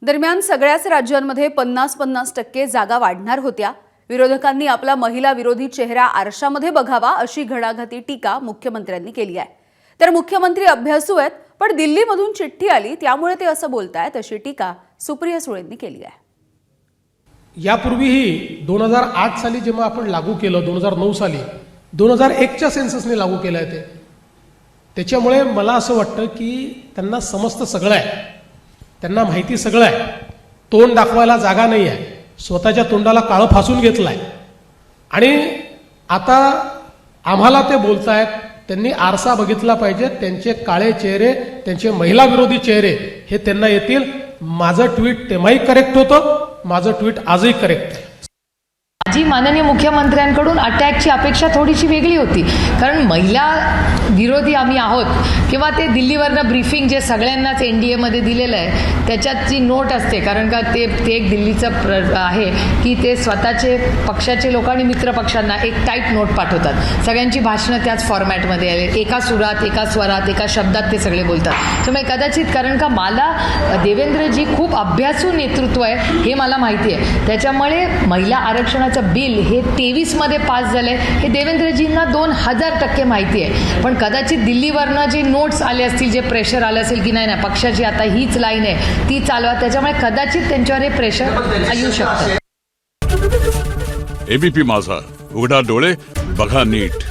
दरम्यान सगळ्याच राज्यांमध्ये 50-50% जागा वाढणार होत्या। विरोधकांनी आपला महिला विरोधी चेहरा आरशामध्ये बघावा अशी घणाघाती टीका मुख्यमंत्र्यांनी केली आहे। तर मुख्यमंत्री अभ्यासू आहेत, पण दिल्लीमधून चिठ्ठी आली त्यामुळे ते असं बोलतायत अशी टीका सुप्रिया सुळेंनी केली आहे। यापूर्वीही 2008 साली जेव्हा आपण लागू केलं, 2009 साली 2001च्या सेन्ससने लागू केलं आहे त्याच्यामुळे मला असं वाटतं की त्यांना समस्त सगळं आहे, त्यांना माहिती सगळं आहे, तोंड दाखवायला जागा नाही आहे, स्वतःच्या तोंडाला काळं फासून घेतलं आहे आणि आता आम्हाला ते बोलतायत। त्यांनी आरसा बघितला पाहिजे, त्यांचे काळे चेहरे, त्यांचे महिला विरोधी चेहरे हे त्यांना येतील। माझं ट्विट तेव्हाही करेक्ट होतं, माझं ट्विट आजही करेक्ट आहे। जी माननीय मुख्यमंत्र्यांकडून अटॅकची अपेक्षा थोडीशी वेगळी होती, कारण महिला विरोधी आम्ही आहोत किंवा ते दिल्लीवरनं ब्रीफिंग जे सगळ्यांनाच NDA मध्ये दिलेलं आहे त्याच्यात जी नोट असते, कारण का ते एक दिल्लीचं आहे की ते स्वतःचे पक्षाचे लोक आणि मित्र पक्षांना एक टाईट नोट पाठवतात। सगळ्यांची भाषणं त्याच फॉर्मॅटमध्ये आले, एका सुरात, एका स्वरात, एका शब्दात ते सगळे बोलतात। त्यामुळे कदाचित, कारण का मला देवेंद्रजी खूप अभ्यासू नेतृत्व आहे हे मला माहिती आहे, त्याच्यामुळे महिला आरक्षणाचं बिल हे 23 मध्ये पास झालंय हे देवेंद्रजींना 2000% माहिती आहे। पण कदाचित दिल्लीवरनं जे नोट्स आले असतील, जे प्रेशर आलं असेल की नाही पक्षाची आता हीच लाईन आहे ती चालवा, त्याच्यामुळे कदाचित त्यांच्यावर हे प्रेशर येऊ शकतं। ABP माझा, उघडा डोळे बघा नीट।